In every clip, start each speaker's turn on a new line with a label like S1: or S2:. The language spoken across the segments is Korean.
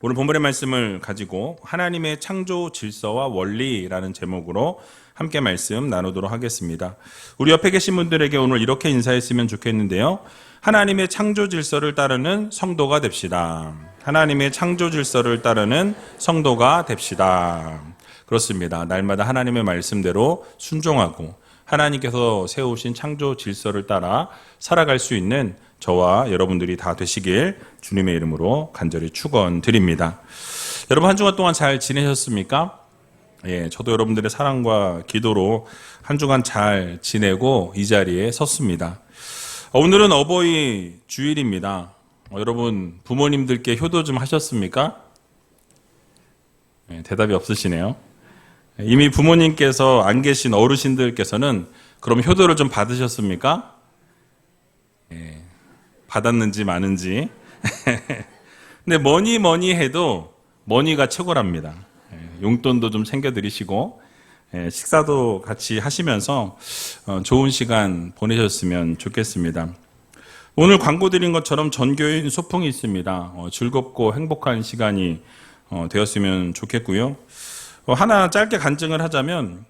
S1: 오늘 본문의 말씀을 가지고 하나님의 창조 질서와 원리라는 제목으로 함께 말씀 나누도록 하겠습니다. 우리 옆에 계신 분들에게 오늘 이렇게 인사했으면 좋겠는데요. 하나님의 창조 질서를 따르는 성도가 됩시다. 하나님의 창조 질서를 따르는 성도가 됩시다. 그렇습니다. 날마다 하나님의 말씀대로 순종하고 하나님께서 세우신 창조 질서를 따라 살아갈 수 있는 저와 여러분들이 다 되시길 주님의 이름으로 간절히 축원드립니다. 여러분 한 주간 동안 잘 지내셨습니까? 저도 여러분들의 사랑과 기도로 한 주간 잘 지내고 이 자리에 섰습니다. 오늘은 어버이 주일입니다. 여러분 부모님들께 효도 좀 하셨습니까? 대답이 없으시네요. 이미 부모님께서 안 계신 어르신들께서는 그럼 효도를 좀 받으셨습니까? 받았는지 마는지. 근데 뭐니 해도 머니가 최고랍니다. 용돈도 좀 챙겨드리시고 식사도 같이 하시면서 좋은 시간 보내셨으면 좋겠습니다. 오늘 광고 드린 것처럼 전교인 소풍이 있습니다. 즐겁고 행복한 시간이 되었으면 좋겠고요. 하나 짧게 간증을 하자면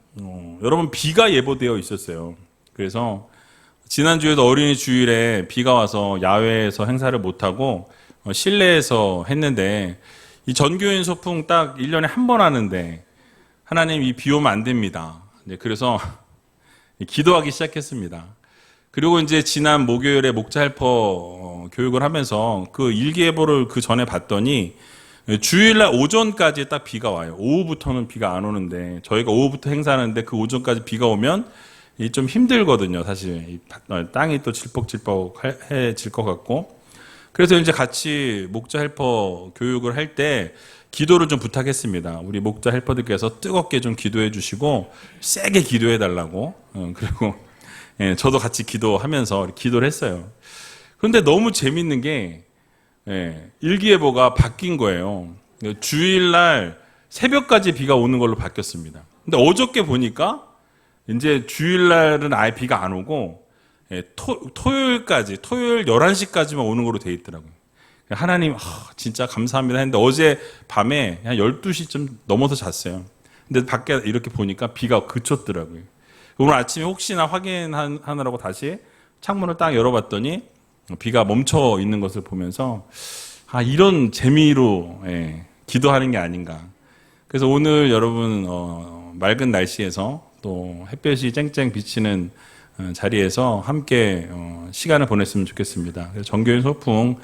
S1: 여러분 비가 예보되어 있었어요. 그래서 지난주에도 어린이 주일에 비가 와서 야외에서 행사를 못하고 실내에서 했는데 이 전교인 소풍 딱 1년에 한 번 하는데 하나님 이 비 오면 안 됩니다. 그래서 기도하기 시작했습니다. 그리고 이제 지난 목요일에 목자 헬퍼 교육을 하면서 그 일기예보를 그 전에 봤더니 주일날 오전까지 딱 비가 와요. 오후부터는 비가 안 오는데 저희가 오후부터 행사하는데 그 오전까지 비가 오면 좀 힘들거든요. 사실 땅이 또 질퍽질퍽해질 것 같고 그래서 이제 같이 목자 헬퍼 교육을 할 때 기도를 좀 부탁했습니다. 우리 목자 헬퍼들께서 뜨겁게 좀 기도해 주시고 세게 기도해 달라고 그리고 저도 같이 기도하면서 기도를 했어요. 그런데 너무 재밌는 게 일기예보가 바뀐 거예요. 주일날 새벽까지 비가 오는 걸로 바뀌었습니다. 근데 어저께 보니까 이제 주일날은 아예 비가 안 오고 토요일 11시까지만 오는 걸로 돼 있더라고요. 하나님 진짜 감사합니다 했는데 어제 밤에 한 12시쯤 넘어서 잤어요. 근데 밖에 이렇게 보니까 비가 그쳤더라고요. 오늘 아침에 혹시나 확인하느라고 다시 창문을 딱 열어봤더니 비가 멈춰 있는 것을 보면서 이런 재미로 기도하는 게 아닌가. 그래서 오늘 여러분 맑은 날씨에서 또 햇볕이 쨍쨍 비치는 자리에서 함께 시간을 보냈으면 좋겠습니다. 그래서 전교인 소풍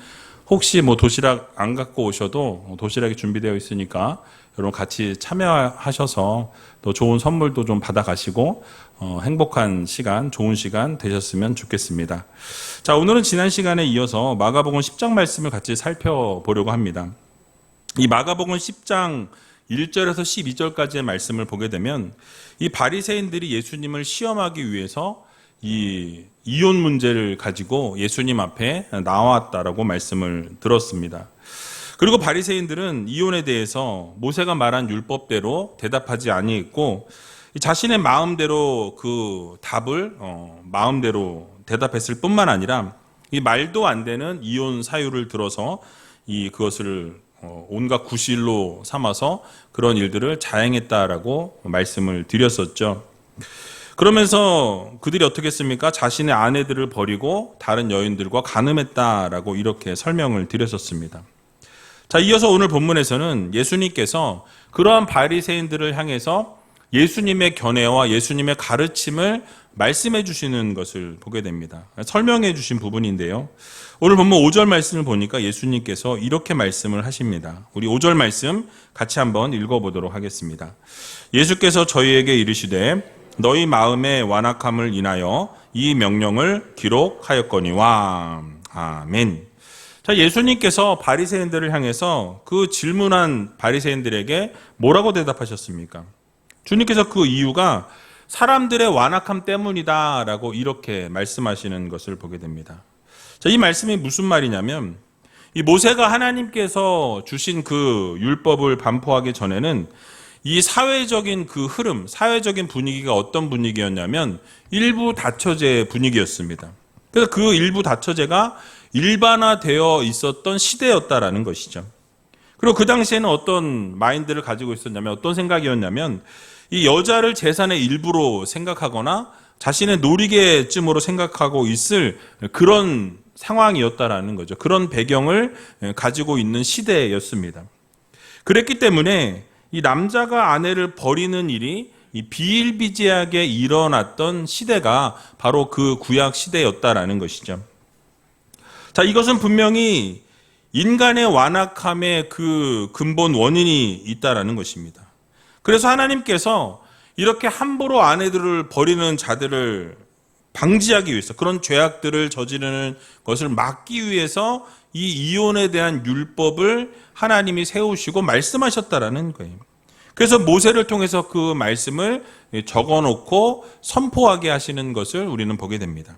S1: 혹시 도시락 안 갖고 오셔도 도시락이 준비되어 있으니까 여러분 같이 참여하셔서 또 좋은 선물도 좀 받아가시고 행복한 시간, 좋은 시간 되셨으면 좋겠습니다. 자, 오늘은 지난 시간에 이어서 마가복음 10장 말씀을 같이 살펴보려고 합니다. 이 마가복음 10장 1절에서 12절까지의 말씀을 보게 되면 이 바리새인들이 예수님을 시험하기 위해서 이 이혼 문제를 가지고 예수님 앞에 나왔다라고 말씀을 들었습니다. 그리고 바리새인들은 이혼에 대해서 모세가 말한 율법대로 대답하지 아니했고 자신의 마음대로 그 답을 마음대로 대답했을 뿐만 아니라 이 말도 안 되는 이혼 사유를 들어서 그것을 온갖 구실로 삼아서 그런 일들을 자행했다라고 말씀을 드렸었죠. 그러면서 그들이 어떻게 했습니까? 자신의 아내들을 버리고 다른 여인들과 간음했다라고 이렇게 설명을 드렸었습니다. 자, 이어서 오늘 본문에서는 예수님께서 그러한 바리새인들을 향해서 예수님의 견해와 예수님의 가르침을 말씀해 주시는 것을 보게 됩니다. 설명해 주신 부분인데요. 오늘 본문 5절 말씀을 보니까 예수님께서 이렇게 말씀을 하십니다. 우리 5절 말씀 같이 한번 읽어보도록 하겠습니다. 예수께서 저희에게 이르시되 너희 마음의 완악함을 인하여 이 명령을 기록하였거니와. 아멘. 자, 예수님께서 바리새인들을 향해서 그 질문한 바리새인들에게 뭐라고 대답하셨습니까? 주님께서 그 이유가 사람들의 완악함 때문이다라고 이렇게 말씀하시는 것을 보게 됩니다. 자, 이 말씀이 무슨 말이냐면 이 모세가 하나님께서 주신 그 율법을 반포하기 전에는 이 사회적인 그 흐름, 사회적인 분위기가 어떤 분위기였냐면 일부 다처제 분위기였습니다. 그래서 그 일부 다처제가 일반화되어 있었던 시대였다라는 것이죠. 그리고 그 당시에는 어떤 마인드를 가지고 있었냐면, 어떤 생각이었냐면, 이 여자를 재산의 일부로 생각하거나 자신의 놀이개쯤으로 생각하고 있을 그런 상황이었다라는 거죠. 그런 배경을 가지고 있는 시대였습니다. 그랬기 때문에 이 남자가 아내를 버리는 일이 이 비일비재하게 일어났던 시대가 바로 그 구약 시대였다라는 것이죠. 자, 이것은 분명히 인간의 완악함의 그 근본 원인이 있다라는 것입니다. 그래서 하나님께서 이렇게 함부로 아내들을 버리는 자들을 방지하기 위해서, 그런 죄악들을 저지르는 것을 막기 위해서 이 이혼에 대한 율법을 하나님이 세우시고 말씀하셨다라는 거예요. 그래서 모세를 통해서 그 말씀을 적어놓고 선포하게 하시는 것을 우리는 보게 됩니다.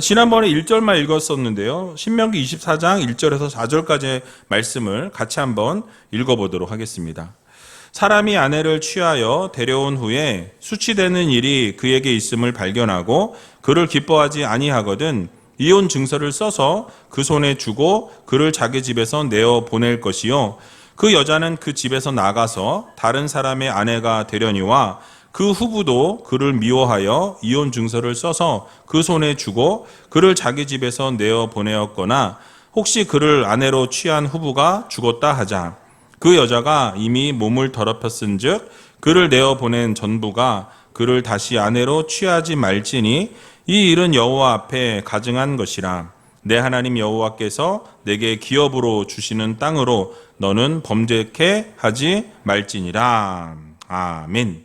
S1: 지난번에 1절만 읽었었는데요. 신명기 24장 1절에서 4절까지의 말씀을 같이 한번 읽어보도록 하겠습니다. 사람이 아내를 취하여 데려온 후에 수치되는 일이 그에게 있음을 발견하고 그를 기뻐하지 아니하거든 이혼 증서를 써서 그 손에 주고 그를 자기 집에서 내어 보낼 것이요. 그 여자는 그 집에서 나가서 다른 사람의 아내가 되려니와 그 후부도 그를 미워하여 이혼 증서를 써서 그 손에 주고 그를 자기 집에서 내어 보내었거나 혹시 그를 아내로 취한 후부가 죽었다 하자. 그 여자가 이미 몸을 더럽혔은즉 그를 내어 보낸 전부가 그를 다시 아내로 취하지 말지니 이 일은 여호와 앞에 가증한 것이라. 내 하나님 여호와께서 내게 기업으로 주시는 땅으로 너는 범죄케 하지 말지니라. 아멘.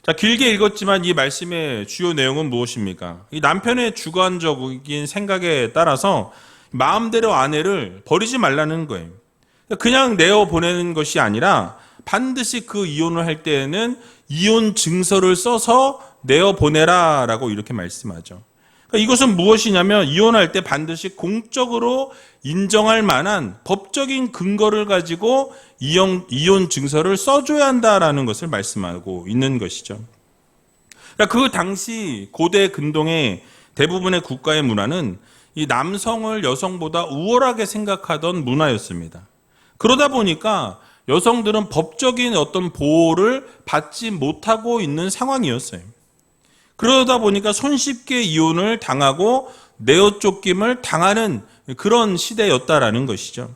S1: 자, 길게 읽었지만 이 말씀의 주요 내용은 무엇입니까? 이 남편의 주관적인 생각에 따라서 마음대로 아내를 버리지 말라는 거예요. 그냥 내어 보내는 것이 아니라 반드시 그 이혼을 할 때에는 이혼 증서를 써서 내어 보내라라고 이렇게 말씀하죠. 그러니까 이것은 무엇이냐면 이혼할 때 반드시 공적으로 인정할 만한 법적인 근거를 가지고 이혼 증서를 써줘야 한다라는 것을 말씀하고 있는 것이죠. 그러니까 그 당시 고대 근동의 대부분의 국가의 문화는 이 남성을 여성보다 우월하게 생각하던 문화였습니다. 그러다 보니까 여성들은 법적인 어떤 보호를 받지 못하고 있는 상황이었어요. 그러다 보니까 손쉽게 이혼을 당하고 내어 쫓김을 당하는 그런 시대였다라는 것이죠.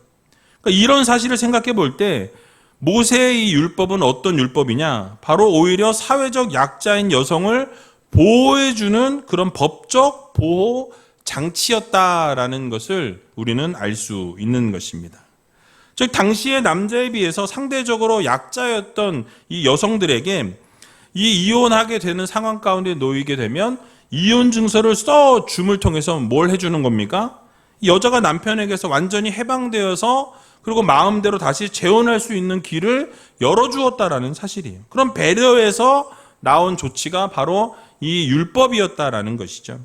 S1: 그러니까 이런 사실을 생각해 볼 때 모세의 이 율법은 어떤 율법이냐? 바로 오히려 사회적 약자인 여성을 보호해주는 그런 법적 보호 장치였다라는 것을 우리는 알 수 있는 것입니다. 즉 당시의 남자에 비해서 상대적으로 약자였던 이 여성들에게 이 이혼하게 되는 상황 가운데 놓이게 되면 이혼 증서를 써 줌을 통해서 뭘 해주는 겁니까? 여자가 남편에게서 완전히 해방되어서 그리고 마음대로 다시 재혼할 수 있는 길을 열어주었다라는 사실이에요. 그럼 배려에서 나온 조치가 바로 이 율법이었다라는 것이죠.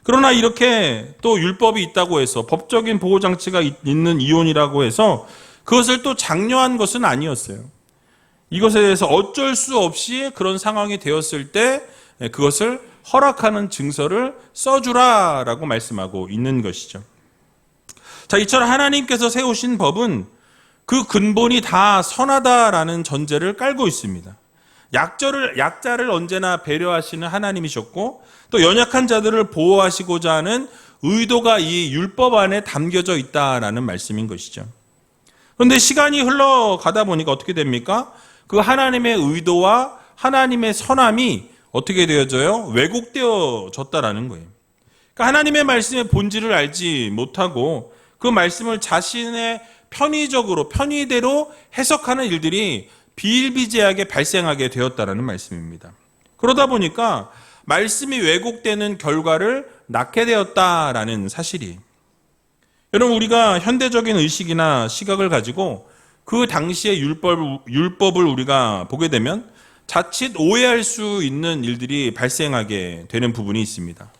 S1: 그러나 이렇게 또 율법이 있다고 해서 법적인 보호장치가 있는 이혼이라고 해서 그것을 또 장려한 것은 아니었어요. 이것에 대해서 어쩔 수 없이 그런 상황이 되었을 때 그것을 허락하는 증서를 써주라라고 말씀하고 있는 것이죠. 자, 이처럼 하나님께서 세우신 법은 그 근본이 다 선하다라는 전제를 깔고 있습니다. 약자를 언제나 배려하시는 하나님이셨고 또 연약한 자들을 보호하시고자 하는 의도가 이 율법 안에 담겨져 있다라는 말씀인 것이죠. 그런데 시간이 흘러가다 보니까 어떻게 됩니까? 그 하나님의 의도와 하나님의 선함이 어떻게 되어져요? 왜곡되어졌다라는 거예요. 그러니까 하나님의 말씀의 본질을 알지 못하고 그 말씀을 자신의 편의대로 해석하는 일들이 비일비재하게 발생하게 되었다라는 말씀입니다. 그러다 보니까 말씀이 왜곡되는 결과를 낳게 되었다라는 사실이. 여러분, 우리가 현대적인 의식이나 시각을 가지고 그 당시의 율법을 우리가 보게 되면 자칫 오해할 수 있는 일들이 발생하게 되는 부분이 있습니다.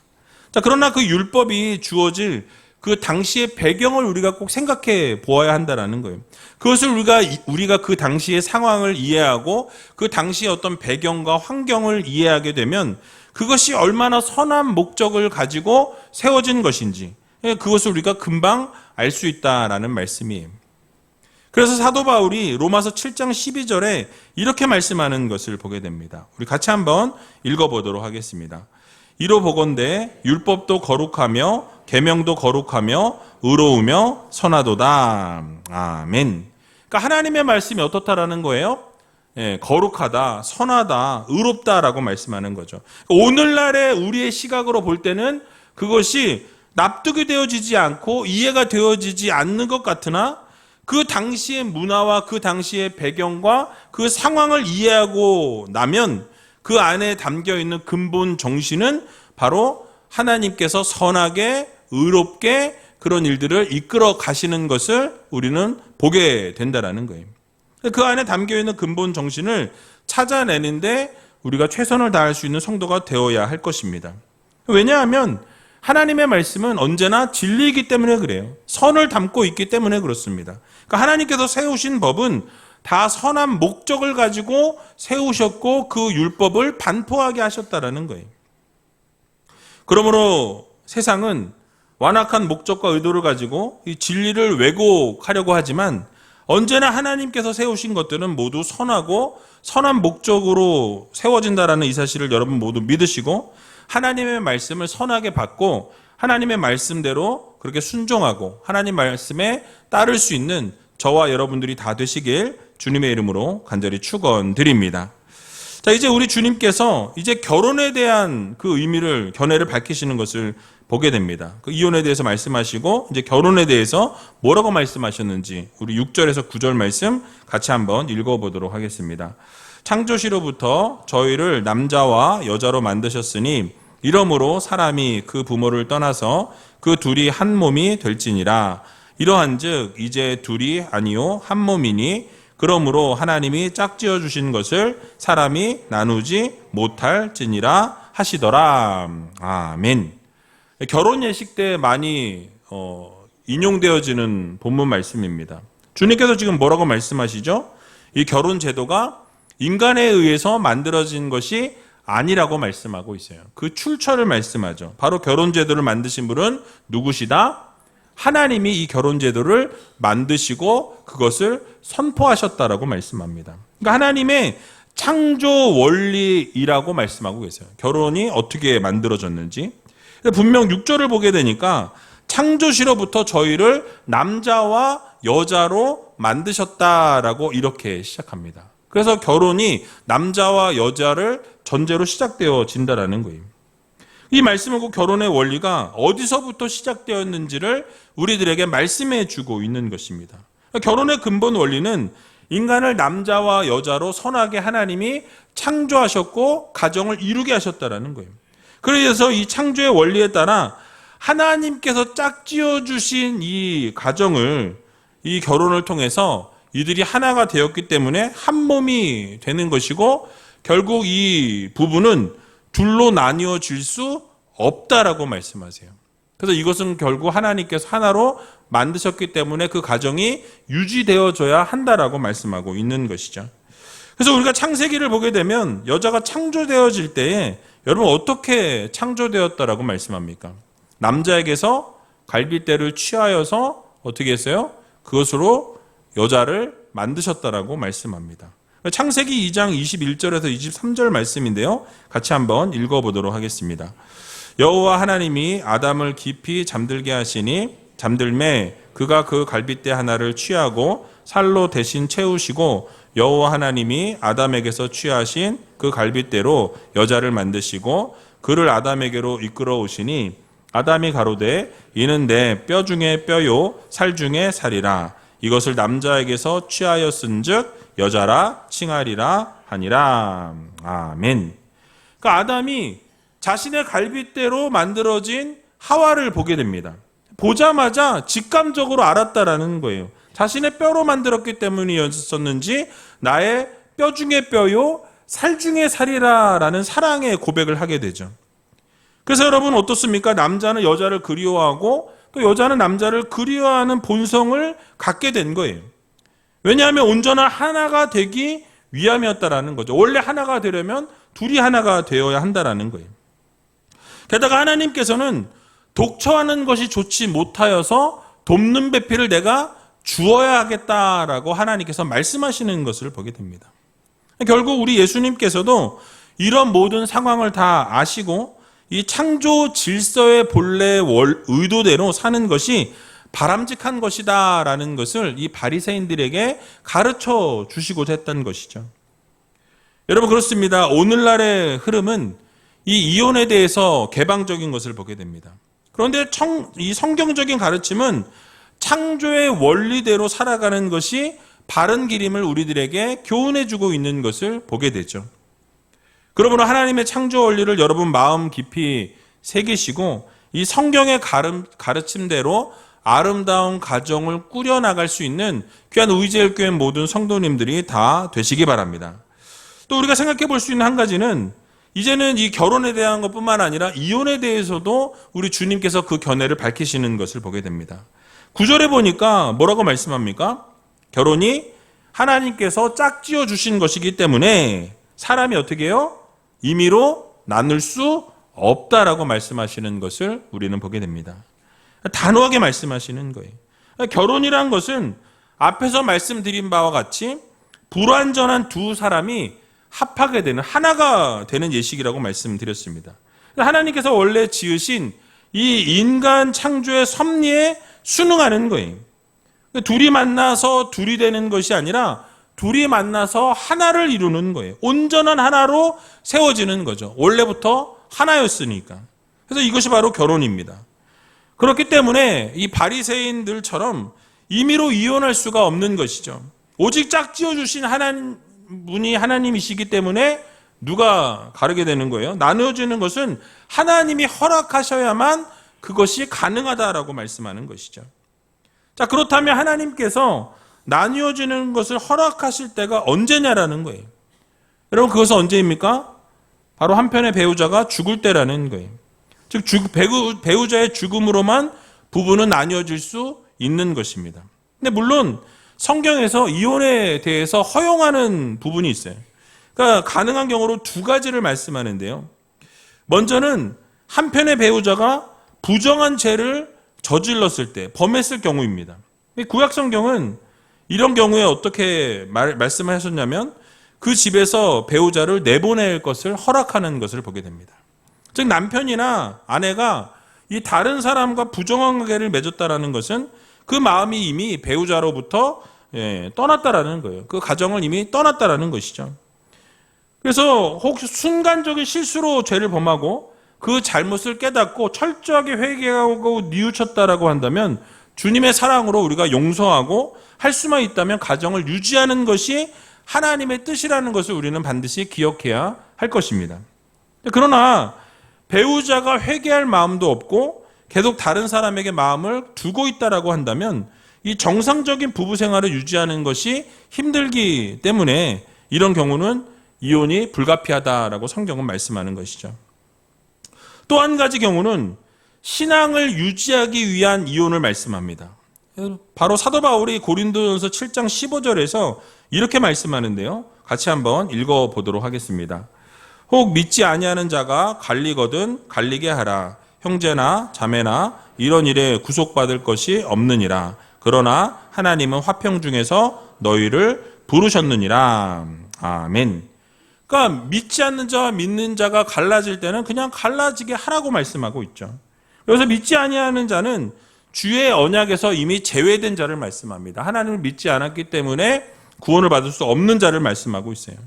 S1: 자, 그러나 그 율법이 주어질 그 당시의 배경을 우리가 꼭 생각해 보아야 한다는 거예요. 그것을 우리가 그 당시의 상황을 이해하고 그 당시의 어떤 배경과 환경을 이해하게 되면 그것이 얼마나 선한 목적을 가지고 세워진 것인지 그것을 우리가 금방 알 수 있다라는 말씀이에요. 그래서 사도 바울이 로마서 7장 12절에 이렇게 말씀하는 것을 보게 됩니다. 우리 같이 한번 읽어보도록 하겠습니다. 이로 보건대 율법도 거룩하며 계명도 거룩하며 의로우며 선하도다. 아멘. 그러니까 하나님의 말씀이 어떻다라는 거예요? 거룩하다, 선하다, 의롭다라고 말씀하는 거죠. 오늘날의 우리의 시각으로 볼 때는 그것이 납득이 되어지지 않고 이해가 되어지지 않는 것 같으나 그 당시의 문화와 그 당시의 배경과 그 상황을 이해하고 나면 그 안에 담겨 있는 근본 정신은 바로 하나님께서 선하게, 의롭게 그런 일들을 이끌어 가시는 것을 우리는 보게 된다라는 거예요. 그 안에 담겨 있는 근본 정신을 찾아내는데 우리가 최선을 다할 수 있는 성도가 되어야 할 것입니다. 왜냐하면 하나님의 말씀은 언제나 진리이기 때문에 그래요. 선을 담고 있기 때문에 그렇습니다. 그러니까 하나님께서 세우신 법은 다 선한 목적을 가지고 세우셨고 그 율법을 반포하게 하셨다라는 거예요. 그러므로 세상은 완악한 목적과 의도를 가지고 이 진리를 왜곡하려고 하지만 언제나 하나님께서 세우신 것들은 모두 선하고 선한 목적으로 세워진다라는 이 사실을 여러분 모두 믿으시고 하나님의 말씀을 선하게 받고 하나님의 말씀대로 그렇게 순종하고 하나님 말씀에 따를 수 있는 저와 여러분들이 다 되시길 주님의 이름으로 간절히 축원드립니다. 자, 이제 우리 주님께서 이제 결혼에 대한 그 의미를 견해를 밝히시는 것을 보게 됩니다. 그 이혼에 대해서 말씀하시고 이제 결혼에 대해서 뭐라고 말씀하셨는지 우리 6절에서 9절 말씀 같이 한번 읽어보도록 하겠습니다. 창조시로부터 저희를 남자와 여자로 만드셨으니 이러므로 사람이 그 부모를 떠나서 그 둘이 한 몸이 될지니라. 이러한즉 이제 둘이 아니요 한 몸이니 그러므로 하나님이 짝지어 주신 것을 사람이 나누지 못할지니라 하시더라. 아멘. 결혼 예식 때 많이 인용되어지는 본문 말씀입니다. 주님께서 지금 뭐라고 말씀하시죠? 이 결혼 제도가 인간에 의해서 만들어진 것이 아니라고 말씀하고 있어요. 그 출처를 말씀하죠. 바로 결혼 제도를 만드신 분은 누구시다? 하나님이 이 결혼 제도를 만드시고 그것을 선포하셨다라고 말씀합니다. 그러니까 하나님의 창조 원리이라고 말씀하고 계세요. 결혼이 어떻게 만들어졌는지. 분명 6절을 보게 되니까 창조시로부터 저희를 남자와 여자로 만드셨다라고 이렇게 시작합니다. 그래서 결혼이 남자와 여자를 전제로 시작되어진다라는 거예요. 이 말씀을 꼭 결혼의 원리가 어디서부터 시작되었는지를 우리들에게 말씀해 주고 있는 것입니다. 결혼의 근본 원리는 인간을 남자와 여자로 선하게 하나님이 창조하셨고 가정을 이루게 하셨다라는 거예요. 그래서 이 창조의 원리에 따라 하나님께서 짝지어 주신 이 가정을 이 결혼을 통해서 이들이 하나가 되었기 때문에 한 몸이 되는 것이고 결국 이 부부는 둘로 나뉘어질 수 없다라고 말씀하세요. 그래서 이것은 결국 하나님께서 하나로 만드셨기 때문에 그 가정이 유지되어져야 한다라고 말씀하고 있는 것이죠. 그래서 우리가 창세기를 보게 되면 여자가 창조되어질 때에 여러분 어떻게 창조되었다라고 말씀합니까? 남자에게서 갈빗대를 취하여서 어떻게 했어요? 그것으로 여자를 만드셨다라고 말씀합니다. 창세기 2장 21절에서 23절 말씀인데요. 같이 한번 읽어보도록 하겠습니다. 여호와 하나님이 아담을 깊이 잠들게 하시니 잠들매 그가 그 갈빗대 하나를 취하고 살로 대신 채우시고 여호와 하나님이 아담에게서 취하신 그 갈빗대로 여자를 만드시고 그를 아담에게로 이끌어 오시니 아담이 가로되 이는 내 뼈 중에 뼈요 살 중에 살이라 이것을 남자에게서 취하였은즉 여자라 칭하리라 하니라. 아멘. 그러니까 아담이 자신의 갈빗대로 만들어진 하와를 보게 됩니다. 보자마자 직감적으로 알았다라는 거예요. 자신의 뼈로 만들었기 때문이었었는지 나의 뼈 중에 뼈요 살 중에 살이라라는 사랑의 고백을 하게 되죠. 그래서 여러분 어떻습니까? 남자는 여자를 그리워하고 또 여자는 남자를 그리워하는 본성을 갖게 된 거예요. 왜냐하면 온전한 하나가 되기 위함이었다라는 거죠. 원래 하나가 되려면 둘이 하나가 되어야 한다라는 거예요. 게다가 하나님께서는 독처하는 것이 좋지 못하여서 돕는 배필을 내가 주어야 하겠다라고 하나님께서 말씀하시는 것을 보게 됩니다. 결국 우리 예수님께서도 이런 모든 상황을 다 아시고 이 창조 질서의 본래 의도대로 사는 것이 바람직한 것이다라는 것을 이 바리새인들에게 가르쳐 주시고자 했던 것이죠. 여러분, 그렇습니다. 오늘날의 흐름은 이 이혼에 대해서 개방적인 것을 보게 됩니다. 그런데 이 성경적인 가르침은 창조의 원리대로 살아가는 것이 바른 길임을 우리들에게 교훈해주고 있는 것을 보게 되죠. 그러므로 하나님의 창조 원리를 여러분 마음 깊이 새기시고 이 성경의 가르침대로 아름다운 가정을 꾸려나갈 수 있는 귀한 의지엘교회 모든 성도님들이 다 되시기 바랍니다. 또 우리가 생각해 볼 수 있는 한 가지는 이제는 이 결혼에 대한 것뿐만 아니라 이혼에 대해서도 우리 주님께서 그 견해를 밝히시는 것을 보게 됩니다. 9절에 보니까 뭐라고 말씀합니까? 결혼이 하나님께서 짝지어 주신 것이기 때문에 사람이 어떻게 해요? 임의로 나눌 수 없다라고 말씀하시는 것을 우리는 보게 됩니다. 단호하게 말씀하시는 거예요. 결혼이란 것은 앞에서 말씀드린 바와 같이 불완전한 두 사람이 합하게 되는, 하나가 되는 예식이라고 말씀드렸습니다. 하나님께서 원래 지으신 이 인간 창조의 섭리에 순응하는 거예요. 둘이 만나서 둘이 되는 것이 아니라 둘이 만나서 하나를 이루는 거예요. 온전한 하나로 세워지는 거죠. 원래부터 하나였으니까. 그래서 이것이 바로 결혼입니다. 그렇기 때문에 이 바리새인들처럼 임의로 이혼할 수가 없는 것이죠. 오직 짝지어 주신 분이 하나님이시기 때문에 누가 가르게 되는 거예요? 나누어지는 것은 하나님이 허락하셔야만 그것이 가능하다라고 말씀하는 것이죠. 자, 그렇다면 하나님께서 나누어지는 것을 허락하실 때가 언제냐라는 거예요. 여러분, 그것은 언제입니까? 바로 한편의 배우자가 죽을 때라는 거예요. 즉 배우자의 죽음으로만 부부는 나뉘어질 수 있는 것입니다. 근데 물론 성경에서 이혼에 대해서 허용하는 부분이 있어요. 그러니까 가능한 경우로 두 가지를 말씀하는데요. 먼저는 한편의 배우자가 부정한 죄를 저질렀을 때, 범했을 경우입니다. 구약 성경은 이런 경우에 어떻게 말씀하셨냐면 그 집에서 배우자를 내보낼 것을 허락하는 것을 보게 됩니다. 즉 남편이나 아내가 이 다른 사람과 부정한 관계를 맺었다라는 것은 그 마음이 이미 배우자로부터 떠났다라는 거예요. 그 가정을 이미 떠났다라는 것이죠. 그래서 혹시 순간적인 실수로 죄를 범하고 그 잘못을 깨닫고 철저하게 회개하고 뉘우쳤다라고 한다면 주님의 사랑으로 우리가 용서하고 할 수만 있다면 가정을 유지하는 것이 하나님의 뜻이라는 것을 우리는 반드시 기억해야 할 것입니다. 그러나 배우자가 회개할 마음도 없고 계속 다른 사람에게 마음을 두고 있다라고 한다면 이 정상적인 부부 생활을 유지하는 것이 힘들기 때문에 이런 경우는 이혼이 불가피하다라고 성경은 말씀하는 것이죠. 또 한 가지 경우는 신앙을 유지하기 위한 이혼을 말씀합니다. 바로 사도 바울이 고린도전서 7장 15절에서 이렇게 말씀하는데요. 같이 한번 읽어보도록 하겠습니다. 혹 믿지 아니하는 자가 갈리거든 갈리게 하라. 형제나 자매나 이런 일에 구속받을 것이 없느니라. 그러나 하나님은 화평 중에서 너희를 부르셨느니라. 아멘. 그러니까 믿지 않는 자와 믿는 자가 갈라질 때는 그냥 갈라지게 하라고 말씀하고 있죠. 그래서 믿지 아니하는 자는 주의 언약에서 이미 제외된 자를 말씀합니다. 하나님을 믿지 않았기 때문에 구원을 받을 수 없는 자를 말씀하고 있어요.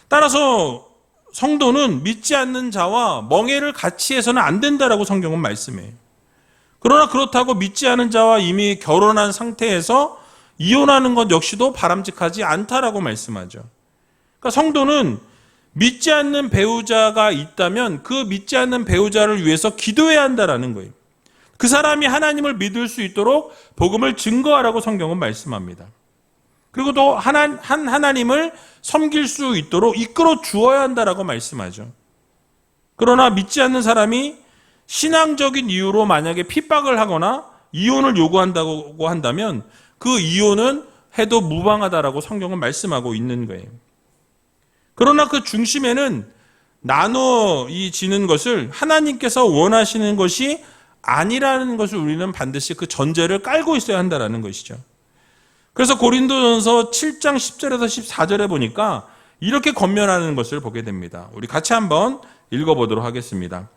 S1: 따라서 성도는 믿지 않는 자와 멍해를 같이 해서는 안 된다라고 성경은 말씀해요. 그러나 그렇다고 믿지 않은 자와 이미 결혼한 상태에서 이혼하는 것 역시도 바람직하지 않다라고 말씀하죠. 그러니까 성도는 믿지 않는 배우자가 있다면 그 믿지 않는 배우자를 위해서 기도해야 한다라는 거예요. 그 사람이 하나님을 믿을 수 있도록 복음을 증거하라고 성경은 말씀합니다. 그리고 또 하나님을 섬길 수 있도록 이끌어 주어야 한다라고 말씀하죠. 그러나 믿지 않는 사람이 신앙적인 이유로 만약에 핍박을 하거나 이혼을 요구한다고 한다면 그 이혼은 해도 무방하다라고 성경은 말씀하고 있는 거예요. 그러나 그 중심에는 나눠지는 것을 하나님께서 원하시는 것이 아니라는 것을 우리는 반드시 그 전제를 깔고 있어야 한다는 것이죠. 그래서 고린도전서 7장 10절에서 14절에 보니까 이렇게 권면하는 것을 보게 됩니다. 우리 같이 한번 읽어보도록 하겠습니다.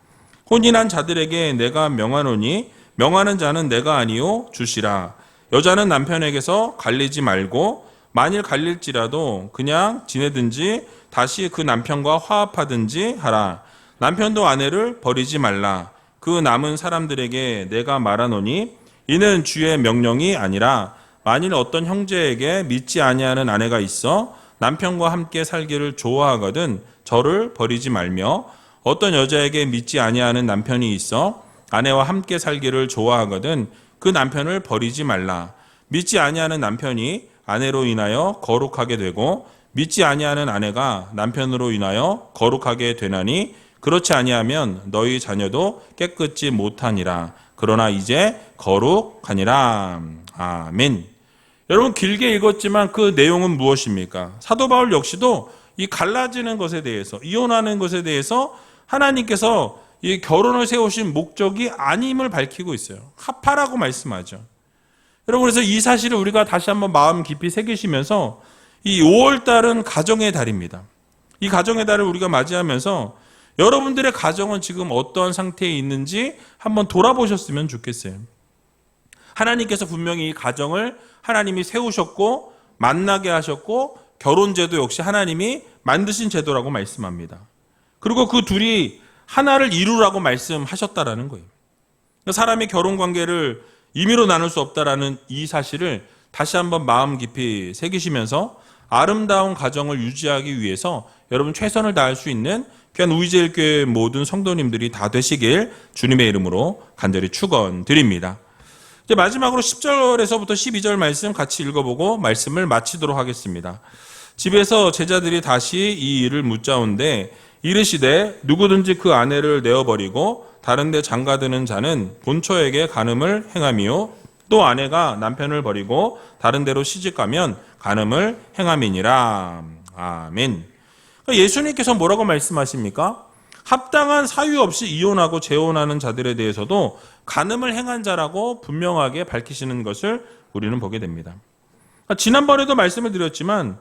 S1: 혼인한 자들에게 내가 명하노니 명하는 자는 내가 아니요 주시라. 여자는 남편에게서 갈리지 말고 만일 갈릴지라도 그냥 지내든지 다시 그 남편과 화합하든지 하라. 남편도 아내를 버리지 말라. 그 남은 사람들에게 내가 말하노니 이는 주의 명령이 아니라 만일 어떤 형제에게 믿지 아니하는 아내가 있어 남편과 함께 살기를 좋아하거든 저를 버리지 말며 어떤 여자에게 믿지 아니하는 남편이 있어 아내와 함께 살기를 좋아하거든 그 남편을 버리지 말라. 믿지 아니하는 남편이 아내로 인하여 거룩하게 되고 믿지 아니하는 아내가 남편으로 인하여 거룩하게 되나니 그렇지 아니하면 너희 자녀도 깨끗지 못하니라. 그러나 이제 거룩하니라. 아멘. 여러분 길게 읽었지만 그 내용은 무엇입니까? 사도 바울 역시도 이 갈라지는 것에 대해서 이혼하는 것에 대해서 하나님께서 이 결혼을 세우신 목적이 아님을 밝히고 있어요. 합하라고 말씀하죠. 여러분 그래서 이 사실을 우리가 다시 한번 마음 깊이 새기시면서 이 5월 달은 가정의 달입니다. 이 가정의 달을 우리가 맞이하면서 여러분들의 가정은 지금 어떤 상태에 있는지 한번 돌아보셨으면 좋겠어요. 하나님께서 분명히 이 가정을 하나님이 세우셨고 만나게 하셨고 결혼제도 역시 하나님이 만드신 제도라고 말씀합니다. 그리고 그 둘이 하나를 이루라고 말씀하셨다라는 거예요. 사람이 결혼관계를 임의로 나눌 수 없다라는 이 사실을 다시 한번 마음 깊이 새기시면서 아름다운 가정을 유지하기 위해서 여러분 최선을 다할 수 있는 귀한 우리제일교회 모든 성도님들이 다 되시길 주님의 이름으로 간절히 축원드립니다. 이제 마지막으로 10절에서부터 12절 말씀 같이 읽어보고 말씀을 마치도록 하겠습니다. 집에서 제자들이 다시 이 일을 묻자온데 이르시되 누구든지 그 아내를 내어버리고 다른 데 장가드는 자는 본처에게 간음을 행함이요 또 아내가 남편을 버리고 다른 데로 시집가면 간음을 행함이니라. 아멘. 예수님께서 뭐라고 말씀하십니까? 합당한 사유 없이 이혼하고 재혼하는 자들에 대해서도 간음을 행한 자라고 분명하게 밝히시는 것을 우리는 보게 됩니다. 지난번에도 말씀을 드렸지만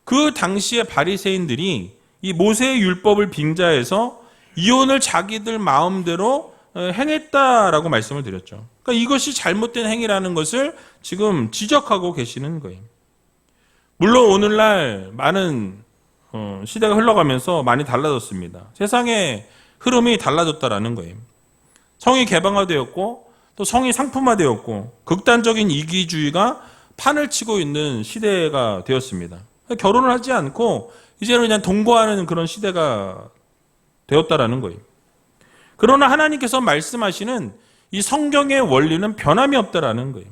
S1: 그 당시의 바리새인들이 이 모세의 율법을 빙자해서 이혼을 자기들 마음대로 행했다라고 말씀을 드렸죠. 그러니까 이것이 잘못된 행위라는 것을 지금 지적하고 계시는 거예요. 물론 오늘날 많은 시대가 흘러가면서 많이 달라졌습니다. 세상의 흐름이 달라졌다라는 거예요. 성이 개방화되었고 또 성이 상품화되었고 극단적인 이기주의가 판을 치고 있는 시대가 되었습니다. 결혼을 하지 않고 이제는 그냥 동거하는 그런 시대가 되었다라는 거예요. 그러나 하나님께서 말씀하시는 이 성경의 원리는 변함이 없다라는 거예요.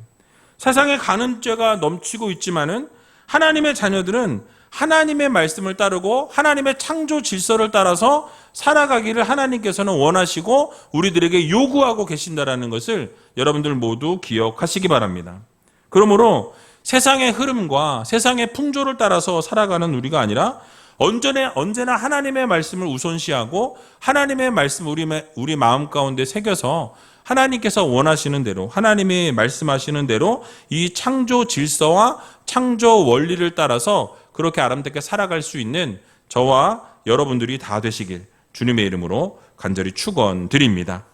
S1: 세상에 간음죄가 넘치고 있지만은 하나님의 자녀들은 하나님의 말씀을 따르고 하나님의 창조 질서를 따라서 살아가기를 하나님께서는 원하시고 우리들에게 요구하고 계신다라는 것을 여러분들 모두 기억하시기 바랍니다. 그러므로 세상의 흐름과 세상의 풍조를 따라서 살아가는 우리가 아니라 언제나 하나님의 말씀을 우선시하고 하나님의 말씀 우리 마음 가운데 새겨서 하나님께서 원하시는 대로 하나님이 말씀하시는 대로 이 창조 질서와 창조 원리를 따라서 그렇게 아름답게 살아갈 수 있는 저와 여러분들이 다 되시길 주님의 이름으로 간절히 축원드립니다.